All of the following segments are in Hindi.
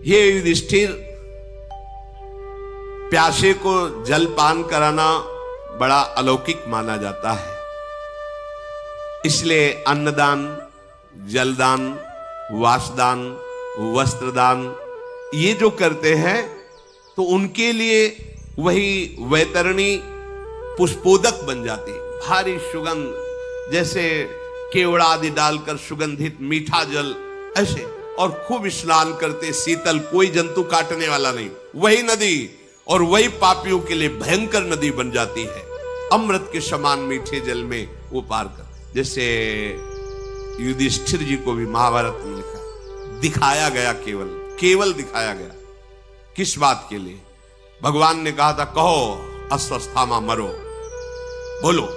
हे युधिष्ठिर, प्यासे को जल पान कराना बड़ा अलौकिक माना जाता है, इसलिए अन्नदान, जलदान, वासदान, वस्त्रदान ये जो करते हैं तो उनके लिए वही वैतरणी पुष्पोदक बन जाती है। भारी सुगंध, जैसे केवड़ा आदि डालकर सुगंधित मीठा जल, ऐसे, और खूब स्नान करते, शीतल, कोई जंतु काटने वाला नहीं, वही नदी, और वही पापियों के लिए भयंकर नदी बन जाती है। अमृत के समान मीठे जल में वो पार कर, जैसे युधिष्ठिर जी को भी महाभारत में लिखा, दिखाया गया, केवल दिखाया गया। किस बात के लिए? भगवान ने कहा था कहो अश्वत्थामा मरो, बोलो,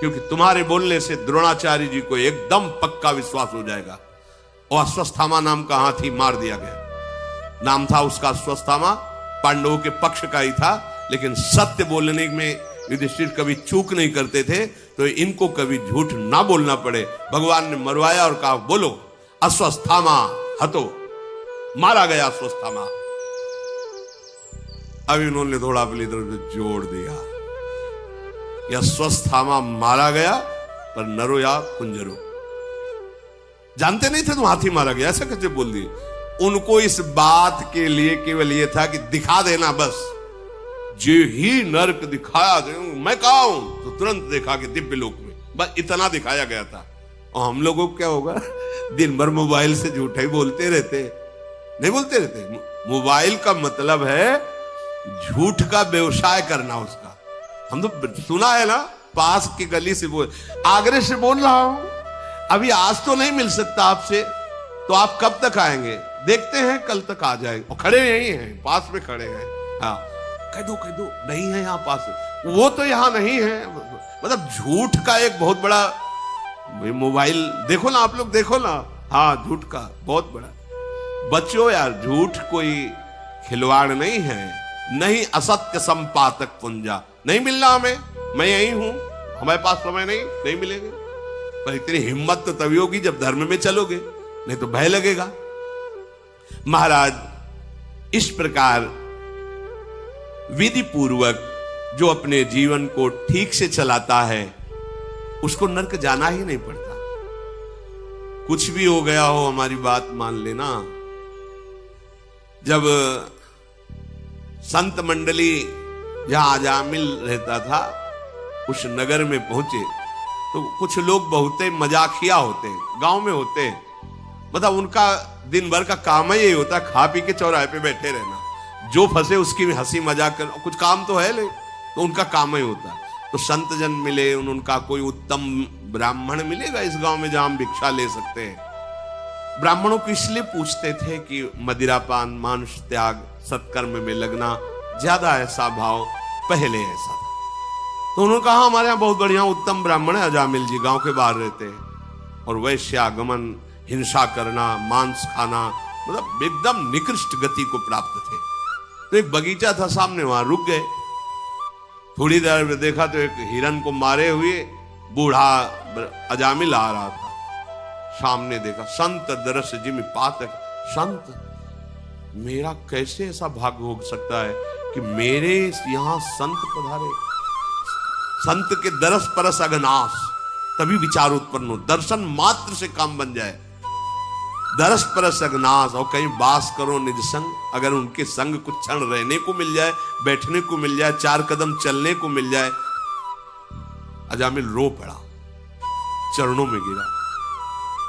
क्योंकि तुम्हारे बोलने से द्रोणाचार्य जी को एकदम पक्का विश्वास हो जाएगा। और अश्वत्थामा नाम का हाथी मार दिया गया। नाम था उसका अश्वत्थामा, पांडवों के पक्ष का ही था, लेकिन सत्य बोलने में युधिष्ठिर कभी चूक नहीं करते थे, तो इनको कभी झूठ ना बोलना पड़े। भगवान ने मरवाया और कहा बोलो अश्वत्थामा हतो, मारा गया अश्वत्थामा। अभी उन्होंने थोड़ा अपनी तरफ से जोड़ दिया, यह अश्वत्थामा मारा गया पर नरो या कुंजरो। जानते नहीं थे तुम हाथी मारा गया, ऐसा कैसे बोल दिए? उनको इस बात के लिए केवल यह था कि दिखा देना बस। जो ही नर्क दिखाया, मैं कहा हूं, तो तुरंत देखा कि दिव्य लोक में, बस इतना दिखाया गया था। और हम लोगों को क्या होगा, दिन भर मोबाइल से झूठा ही बोलते रहते, नहीं बोलते रहते। मोबाइल का मतलब है झूठ का व्यवसाय करना उसका। हम तो सुना है ना, पास की गली से बोल, आगरे से बोल रहा हूं, अभी आज तो नहीं मिल सकता आपसे, तो आप कब तक आएंगे? देखते हैं, कल तक आ जाएंगे। और खड़े यही हैं, पास में खड़े हैं। हाँ, कह दो नहीं है यहाँ पास, वो तो यहाँ नहीं है। मतलब झूठ का एक बहुत बड़ा, मोबाइल देखो ना, आप लोग देखो ना, हाँ, झूठ का बहुत बड़ा। बच्चों यार, झूठ कोई खिलवाड़ नहीं है, नहीं असत्य संपातक पुंजा, नहीं मिलना हमें, मैं यही हूं, हमारे पास समय नहीं मिलेंगे। पर इतनी हिम्मत तो तभी होगी जब धर्म में चलोगे, नहीं तो भय लगेगा। महाराज, इस प्रकार विधि पूर्वक जो अपने जीवन को ठीक से चलाता है उसको नरक जाना ही नहीं पड़ता। कुछ भी हो गया हो, हमारी बात मान लेना। जब संत मंडली जहां अजामिल रहता था उस नगर में पहुंचे तो कुछ लोग बहुत मजाकिया होते हैं, गांव में होते हैं, मतलब उनका दिन भर का काम ही यही होता है, खा पी के चौराहे पे बैठे रहना, जो फंसे उसकी भी हंसी मजाक कर, कुछ काम तो है नहीं, तो उनका काम ही होता है। तो संत जन मिले, उनका कोई उत्तम ब्राह्मण मिलेगा इस गांव में जहां हम भिक्षा ले सकते हैं। ब्राह्मणों को इसलिए पूछते थे कि मदिरापान, मांस त्याग, सत्कर्म में लगना, ज्यादा ऐसा भाव पहले ऐसा था। तो उन्होंने कहा हमारे यहाँ बहुत बढ़िया उत्तम ब्राह्मण है अजामिल जी, गांव के बाहर रहते हैं, और वैश्यागमन, हिंसा करना, मांस खाना, मतलब एकदम निकृष्ट गति को प्राप्त थे। तो एक बगीचा था सामने, वहां रुक गए। थोड़ी देर में देखा तो एक हिरन को मारे हुए बूढ़ा अजामिल आ रहा था। सामने देखा, संत दरस जिम पातक, संत, मेरा कैसे ऐसा भाग्य हो सकता है कि मेरे यहां संत पधारे। संत के दरस परस अघनाश, तभी विचार उत्पन्न हो, दर्शन मात्र से काम बन जाए। दरस परस अघनाश, और कहीं वास करो निज संग, अगर उनके संग कुछ क्षण रहने को मिल जाए, बैठने को मिल जाए, 4 कदम चलने को मिल जाए। अजामिल रो पड़ा, चरणों में गिरा,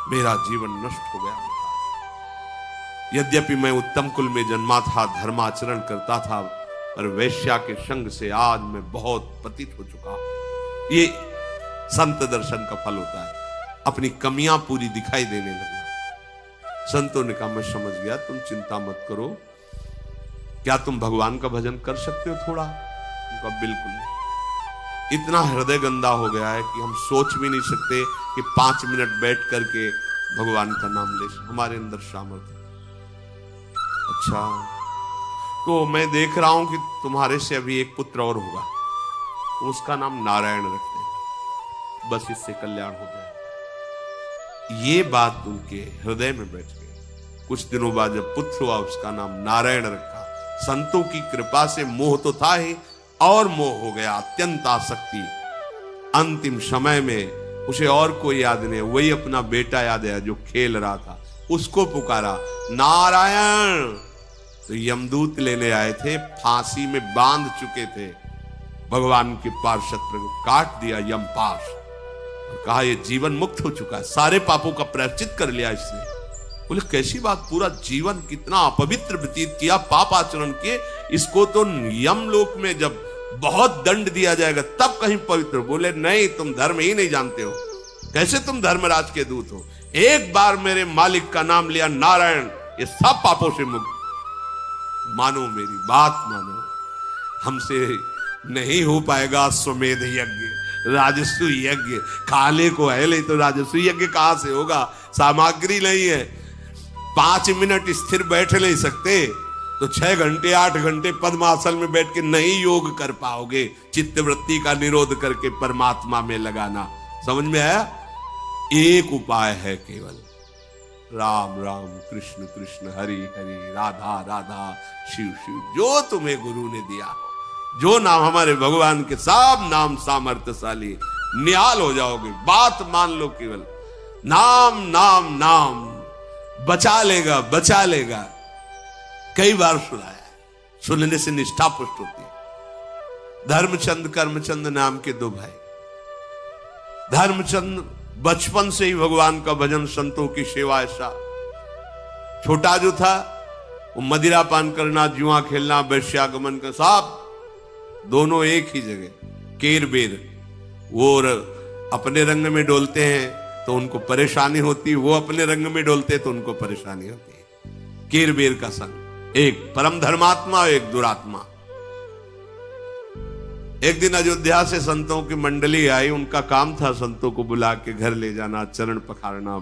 मेरा जीवन नष्ट हो गया। यद्यपि मैं उत्तम कुल में जन्मा था, धर्माचरण करता था, पर वैश्या के संग से आज मैं बहुत पतित हो चुका हूं। ये संत दर्शन का फल होता है, अपनी कमियां पूरी दिखाई देने लगना। संतों ने कहा मैं समझ गया, तुम चिंता मत करो, क्या तुम भगवान का भजन कर सकते हो थोड़ा? उनका बिल्कुल नहीं, इतना हृदय गंदा हो गया है कि हम सोच भी नहीं सकते कि 5 मिनट बैठ करके भगवान का नाम ले, हमारे अंदर सामर्थ्य। अच्छा, तो मैं देख रहा हूं कि तुम्हारे से अभी एक पुत्र और होगा, तो उसका नाम नारायण रख दे, बस इससे कल्याण हो जाए। ये बात उनके हृदय में बैठ गई। कुछ दिनों बाद जब पुत्र हुआ उसका नाम नारायण रखा। संतों की कृपा से मोह तो था ही और मोह हो गया, अत्यंत आसक्ति। अंतिम समय में उसे और कोई याद नहीं, वही अपना बेटा याद है जो खेल रहा था, उसको पुकारा नारायण। तो यमदूत लेने आए थे, फांसी में बांध चुके थे, भगवान के पार्षद काट दिया यमपाश और कहा ये जीवन मुक्त हो चुका है, सारे पापों का प्रायश्चित कर लिया इसने। बोले कैसी बात, पूरा जीवन कितना अपवित्र व्यतीत किया, पाप आचरण किए, इसको तो यमलोक में जब बहुत दंड दिया जाएगा तब कहीं पवित्र। बोले नहीं, तुम धर्म ही नहीं जानते हो, कैसे तुम धर्मराज के दूत हो, एक बार मेरे मालिक का नाम लिया नारायण, ये सब पापों से मुक्त। मानो मेरी बात मानो, हमसे नहीं हो पाएगा स्वमेध यज्ञ, राजस्व यज्ञ, खाने को है नहीं तो राजस्व यज्ञ कहां से होगा, सामग्री नहीं है, 5 मिनट स्थिर बैठ नहीं सकते तो 6 घंटे 8 घंटे पद्मासन में बैठ के नहीं योग कर पाओगे। चित्तवृत्ति का निरोध करके परमात्मा में लगाना। समझ में आया? एक उपाय है केवल, राम राम कृष्ण कृष्ण हरि हरि राधा राधा शिव शिव, जो तुम्हें गुरु ने दिया, जो नाम हमारे भगवान के सब नाम सामर्थ्यशाली, निहाल हो जाओगे। बात मान लो, केवल नाम नाम नाम बचा लेगा, बचा लेगा। कई बार सुनाया, सुनने से निष्ठा पुष्ट होती है। धर्मचंद कर्मचंद नाम के 2 भाई। धर्मचंद बचपन से ही भगवान का भजन, संतों की सेवा, ऐसा छोटा जो था वो मदिरा पान करना, जुआ खेलना, वैश्यागमन का, सब दोनों एक ही जगह, केर बेर। वो अपने रंग में डोलते हैं तो उनको परेशानी होती, वो अपने रंग में डोलते तो उनको परेशानी होती है। केर बेर का संग, एक परम धर्मात्मा, एक दुरात्मा। एक दिन अयोध्या से संतों की मंडली आई, उनका काम था संतों को बुला के घर ले जाना, चरण पखारना,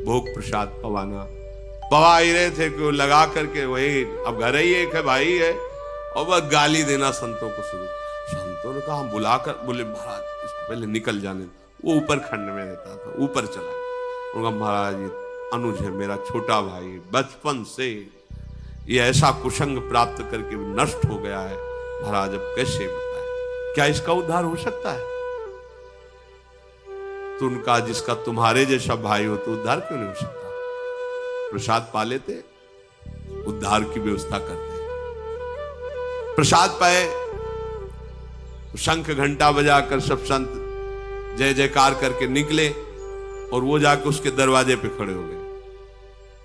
भोग प्रसाद पवाना। पवा ही रहे थे कि वो लगा करके वही, अब घर ही एक है, भाई है, और वह गाली देना संतों को शुरू। संतों ने कहा हम बुलाकर, बोले महाराज इसको पहले निकल जाने। वो ऊपर खंड में रहता था, ऊपर चला। उनका महाराज ये अनुज है, मेरा छोटा भाई, बचपन से ये ऐसा कुसंग प्राप्त करके नष्ट हो गया है, महाराज अब कैसे बताएं, क्या इसका उद्धार हो सकता है? तो उनका जिसका तुम्हारे जैसा भाई हो तो उद्धार क्यों नहीं हो सकता? प्रसाद पा लेते, उद्धार की व्यवस्था करते। प्रसाद पाए, शंख घंटा बजाकर सब संत जय जयकार करके निकले और वो जाके उसके दरवाजे पे खड़े हो गए।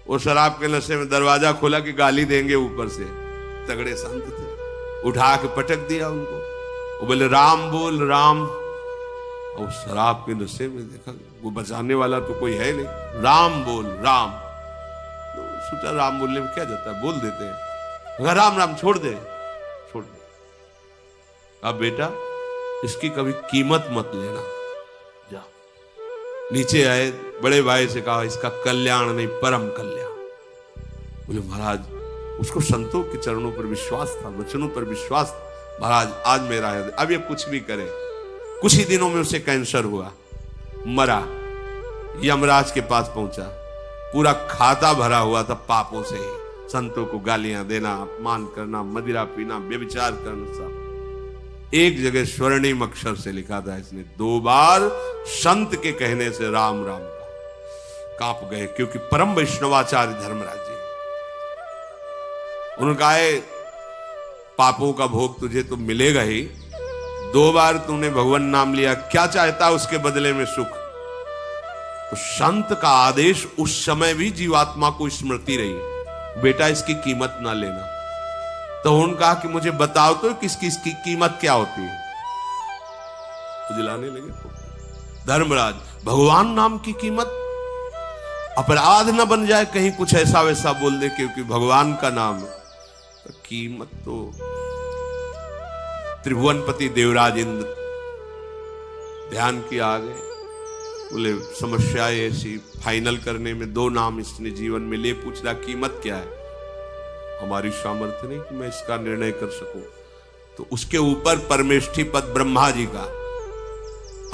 वो शराब के नशे में दरवाजा खोला कि गाली देंगे ऊपर से, तगड़े संत थे, उठा के पटक दिया उनको। वो बोले राम बोल राम, और शराब के नशे में देखा वो बचाने वाला तो कोई है नहीं, राम बोल राम। तो सोचा राम बोलने में क्या जाता है, बोल देते हैं, राम राम छोड़ दे, छोड़ दे। अब बेटा इसकी कभी कीमत मत लेना, जा। नीचे आए, बड़े भाई से कहा इसका कल्याण नहीं परम कल्याण। बोले महाराज उसको संतों के चरणों पर विश्वास था, वचनों पर विश्वास था, महाराज आज मेरा है, अब ये कुछ भी करे। कुछ ही दिनों में उसे कैंसर हुआ, मरा, यमराज के पास पहुंचा, पूरा खाता भरा हुआ था पापों से ही, संतों को गालियां देना, अपमान करना, मदिरा पीना, व्यभिचार करना, सब एक जगह स्वर्णिम अक्षर से लिखा था इसने 2 बार संत के कहने से राम राम का। कांप गए, क्योंकि परम वैष्णवाचार्य धर्मराज जी, उनका है पापों का भोग तुझे तो मिलेगा ही, 2 बार तूने भगवान नाम लिया, क्या चाहता उसके बदले में सुख। तो संत का आदेश उस समय भी जीवात्मा को स्मृति रही, बेटा इसकी कीमत ना लेना। तो उन्होंने कहा कि मुझे बताओ तो किसकी इसकी कीमत क्या होती है। तो दिलाने लगे धर्मराज, भगवान नाम की कीमत, अपराध न बन जाए कहीं कुछ ऐसा वैसा बोल दे क्योंकि भगवान का नाम है, तो कीमत तो त्रिभुवनपति देवराज इंद्र ध्यान किया आ गए। बोले समस्या ऐसी, फाइनल करने में 2 नाम इसने जीवन में ले, पूछ रहा कीमत क्या है। हमारी सामर्थ्य नहीं कि मैं इसका निर्णय कर सकूं। तो उसके ऊपर परमेष्ठी पद ब्रह्मा जी का,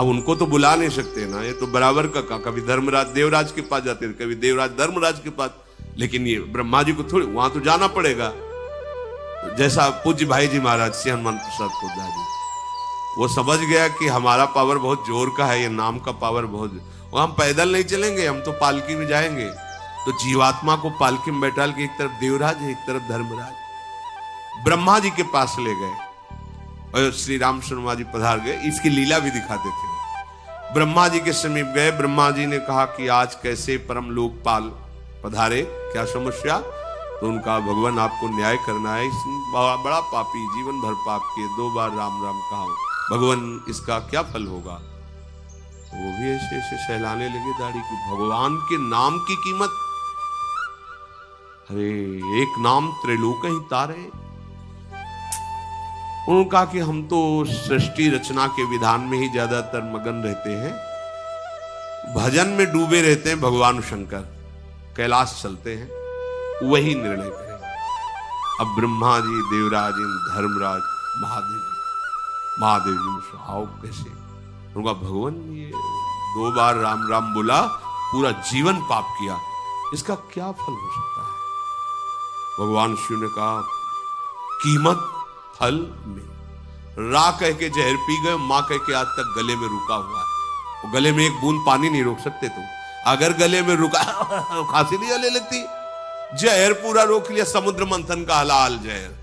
अब उनको तो बुला नहीं सकते ना, ये तो बराबर का कभी धर्मराज देवराज के पास जाते थे, कभी देवराज धर्मराज के पास, लेकिन ये ब्रह्मा जी को थोड़ी वहां तो जाना पड़ेगा। जैसा पूज्य भाई जी महाराज श्री हनुमान प्रसाद पोद्दार जी, वो समझ गया कि हमारा पावर बहुत जोर का है, ये नाम का पावर बहुत, वो हम पैदल नहीं चलेंगे, हम तो पालकी में जाएंगे। तो जीवात्मा को पालकी में बैठाल के एक तरफ देवराज है, एक तरफ धर्मराज, ब्रह्मा जी के पास ले गए और श्री राम शर्मा जी पधार गए। इसकी लीला भी दिखाते थे। ब्रह्मा जी के समीप गए, ब्रह्मा जी ने कहा कि आज कैसे परम लोकपाल पधारे, क्या समस्या? तो उनका भगवान आपको न्याय करना है, इसने बड़ा पापी, जीवन भर पाप किए, 2 बार राम राम कहा, भगवान इसका क्या फल होगा? वो भी ऐसे ऐसे सहलाने लगे दाढ़ी की, भगवान के नाम की कीमत, अरे एक नाम त्रिलोक ही तारे। उन्होंने कहा कि हम तो सृष्टि रचना के विधान में ही ज्यादातर मगन रहते हैं, भजन में डूबे रहते हैं। भगवान शंकर कैलाश चलते हैं, वही निर्णय करेंगे। अब ब्रह्मा जी, देवराज, धर्मराज, महादेव जी में आओ कैसे? उनका भगवान ये 2 बार राम राम बोला, पूरा जीवन पाप किया, इसका क्या फल हो सकता है? भगवान शिव ने कहा कीमत फल में। रा कह के जहर पी गए, मां कह के आज तक गले में रुका हुआ है, वो गले में एक बूंद पानी नहीं रोक सकते तुम। अगर गले में रुका खांसी नहीं ले लेती, जहर पूरा रोक लिया, समुद्र मंथन का हलाल जहर।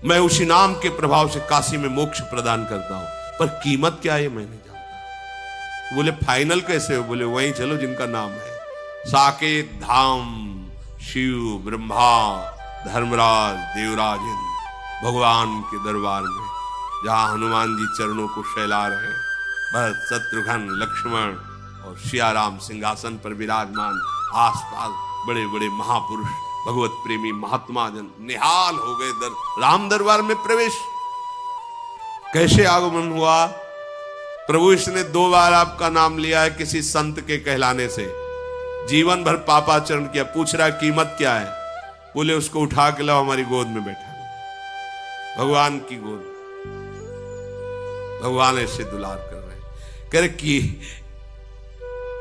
मैं उसी नाम के प्रभाव से काशी में मोक्ष प्रदान करता हूं, पर कीमत क्या है मैं नहीं जानता। बोले फाइनल कैसे हो? बोले वहीं चलो जिनका नाम है साकेत धाम, शिव, ब्रह्मा, धर्मराज, देवराज, भगवान के दरबार में, जहां हनुमान जी चरणों को शैला रहे, भरत, शत्रुघ्न, लक्ष्मण और सियाराम सिंहासन पर विराजमान, आसपास बड़े बड़े महापुरुष, भगवत प्रेमी महात्मा जन निहाल हो गए राम दरबार में प्रवेश। कैसे आगमन हुआ? प्रभु इसने 2 बार आपका नाम लिया है किसी संत के कहलाने से, जीवन भर पापाचरण किया, पूछ रहा कीमत क्या है? बोले उसको उठा के लाओ, हमारी गोद में बैठा, भगवान की गोद। भगवान ऐसे दुलार कर रहे हैं, कह रहे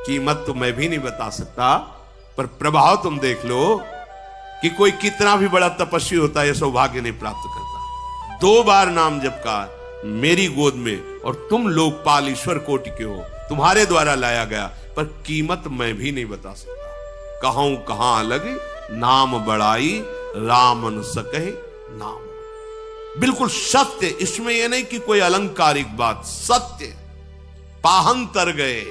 कीमत तो मैं भी नहीं बता सकता, पर प्रभाव तुम देख लो कि कोई कितना भी बड़ा तपस्वी होता है यह सौभाग्य नहीं प्राप्त करता। 2 बार नाम जप का मेरी गोद में, और तुम लोकपाल ईश्वर कोटि के हो, तुम्हारे द्वारा लाया गया, पर कीमत मैं भी नहीं बता सकता। कहूं कहां अलग नाम बड़ाई, राम न सके नाम। बिल्कुल सत्य, इसमें यह नहीं कि कोई अलंकारिक बात, सत्य। पाहन तर गए,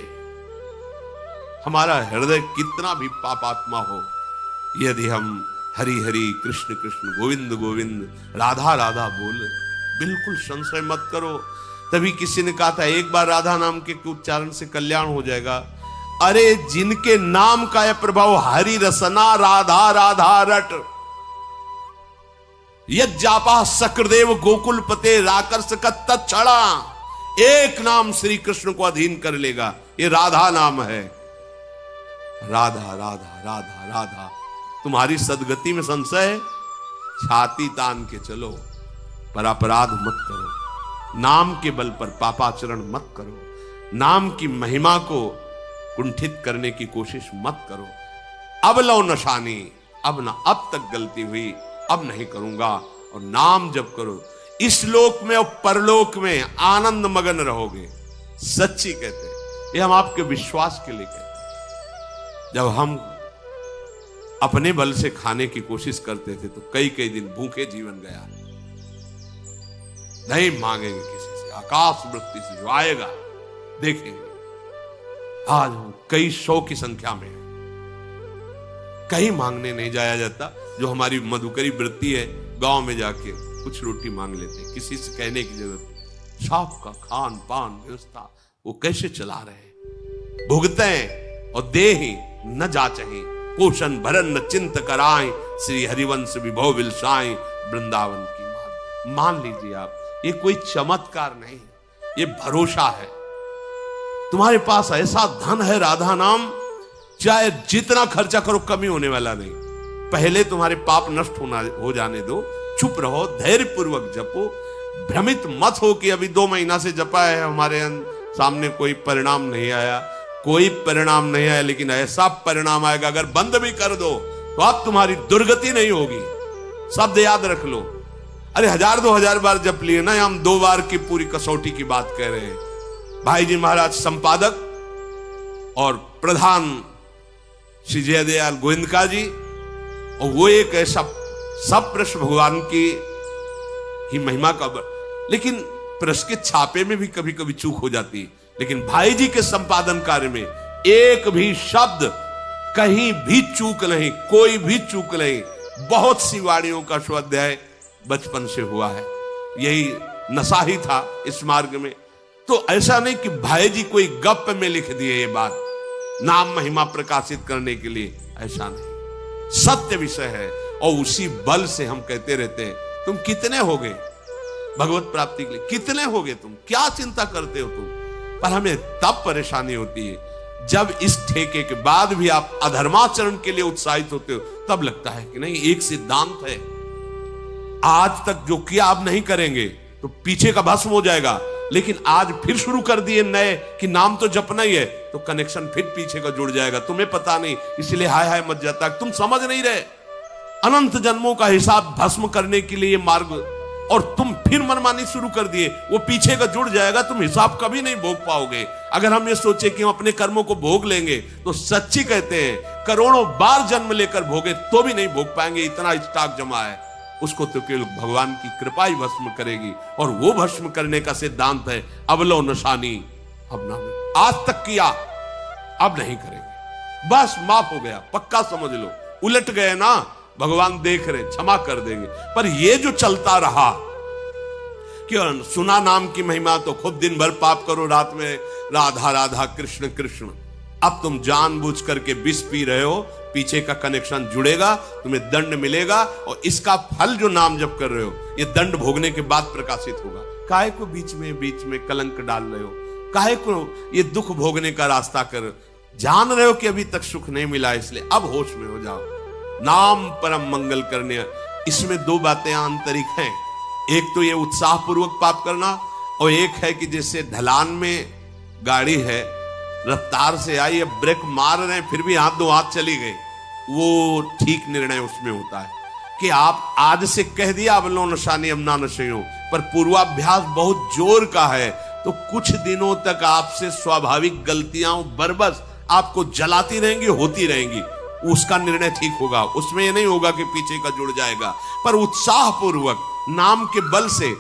हमारा हृदय कितना भी पापात्मा हो, यदि हम हरि हरि कृष्ण कृष्ण गोविंद गोविंद राधा राधा बोले, बिल्कुल संशय मत करो। तभी किसी ने कहा था एक बार राधा नाम के उच्चारण से कल्याण हो जाएगा। अरे जिनके नाम का यह प्रभाव, हरि रसना राधा राधा रट, यज्जापा सक्रदेव गोकुल पते राकर्ष का तत्क्षणा, एक नाम श्री कृष्ण को अधीन कर लेगा। ये राधा नाम है, राधा राधा राधा राधा। तुम्हारी सदगति में संशय है, छाती तान के चलो, पर अपराध मत करो, नाम के बल पर पापाचरण मत करो, नाम की महिमा को कुंठित करने की कोशिश मत करो। अब लो नशानी, अब ना, अब तक गलती हुई, अब नहीं करूंगा, और नाम जप करो। इस लोक में और परलोक में आनंद मगन रहोगे। सच्ची कहते हैं, ये हम आपके विश्वास के लिए कहते हैं। जब हम अपने बल से खाने की कोशिश करते थे तो कई कई दिन भूखे जीवन गया। नहीं मांगेंगे किसी से, आकाश वृत्ति से जो आएगा देखेंगे। आज हम कई 100 की संख्या में, कहीं मांगने नहीं जाया जाता। जो हमारी मधुकरी वृत्ति है, गांव में जाके कुछ रोटी मांग लेते हैं, किसी से कहने की जरूरत नहीं। सबका खान पान व्यवस्था वो कैसे चला रहे, भुगते हैं और दे ही न जाचहि, पोषण भरन न चिंत कराएं, श्री हरिवंश विभव विलसाएं, वृंदावन की मान लीजिए आप, ये कोई चमत्कार नहीं, ये भरोसा है। तुम्हारे पास ऐसा धन है, राधा नाम, चाहे जितना खर्चा करो कमी होने वाला नहीं। पहले तुम्हारे पाप नष्ट हो जाने दो, चुप रहो, धैर्य पूर्वक जपो। भ्रमित मत हो कि अभी 2 महीना से जपा है, हमारे सामने कोई परिणाम नहीं आया। कोई परिणाम नहीं आया, लेकिन ऐसा परिणाम आएगा, अगर बंद भी कर दो तो अब तुम्हारी दुर्गति नहीं होगी। शब्द याद रख लो। अरे 1000-2000 बार जप लिए ना, हम 2 बार की पूरी कसौटी की बात कह रहे हैं। भाई जी महाराज संपादक और प्रधान श्री जयदयाल गोविंदका जी, और वो एक ऐसा सब प्रश्न भगवान की ही महिमा का, लेकिन प्रश्न के छापे में भी कभी कभी चूक हो जाती है। लेकिन भाई जी के संपादन कार्य में एक भी शब्द कहीं भी चूक नहीं, कोई भी चूक नहीं। बहुत सी वाणियों का स्वाध्याय बचपन से हुआ है, यही नशा ही था इस मार्ग में। तो ऐसा नहीं कि भाई जी कोई गप में लिख दिए ये बात नाम महिमा प्रकाशित करने के लिए, ऐसा नहीं, सत्य विषय है। और उसी बल से हम कहते रहते हैं, तुम कितने हो गए भगवत प्राप्ति के लिए, कितने हो गए तुम, क्या चिंता करते हो तुम। पर हमें तब परेशानी होती है जब इस ठेके के बाद भी आप अधर्माचरण के लिए उत्साहित होते हो, तब लगता है कि नहीं, एक सिद्धांत है, आज तक जो किया अब नहीं करेंगे तो पीछे का भस्म हो जाएगा। लेकिन आज फिर शुरू कर दिए नए कि नाम तो जपना ही है, तो कनेक्शन फिर पीछे का जुड़ जाएगा। तुम्हें पता नहीं, इसलिए हाय हाय मत जाता, तुम समझ नहीं रहे। अनंत जन्मों का हिसाब भस्म करने के लिए मार्ग, और तुम फिर मनमानी शुरू कर दिए, वो पीछे का जुड़ जाएगा, तुम हिसाब कभी नहीं भोग पाओगे। अगर हम ये सोचे कि हम अपने कर्मों को भोग लेंगे, तो सच्ची कहते हैं करोड़ों बार जन्म लेकर भोगे तो भी नहीं भोग पाएंगे, इतना स्टॉक जमा है। उसको तो केवल भगवान की कृपा ही भस्म करेगी, और वो भस्म करने का सिद्धांत है अवलो नशानी। अब ना, आज तक किया अब नहीं करेंगे, बस माफ हो गया, पक्का समझ लो। उलट गए ना, भगवान देख रहे, क्षमा कर देंगे। पर ये जो चलता रहा कि सुना नाम की महिमा तो खूब दिन भर पाप करो, रात में राधा राधा कृष्ण कृष्ण। अब तुम जानबूझ करके विष पी रहे हो, पीछे का कनेक्शन जुड़ेगा, तुम्हें दंड मिलेगा, और इसका फल जो नाम जप कर रहे हो, ये दंड भोगने के बाद प्रकाशित होगा। काहे को बीच में कलंक डाल रहे हो, काहे को ये दुख भोगने का रास्ता कर, जान रहे हो कि अभी तक सुख नहीं मिला, इसलिए अब होश में हो जाओ। नाम परम मंगल करने, इसमें 2 बातें आंतरिक हैं। एक तो ये उत्साह पूर्वक पाप करना, और एक है कि जैसे ढलान में गाड़ी है, रफ्तार से आई, अब ब्रेक मार रहे हैं, फिर भी हाथ 2 हाथ चली गई, वो ठीक निर्णय उसमें होता है कि आप आज से कह दिया अब लो नशानी अब ना नशेयो, पर पूर्वाभ्यास बहुत जोर का है, तो कुछ दिनों तक आपसे स्वाभाविक गलतियां बरबस आपको जलाती रहेंगी, होती रहेंगी। उसका निर्णय ठीक होगा, उसमें ये नहीं होगा कि पीछे का जुड़ जाएगा। पर उत्साह पूर्वक नाम के बल से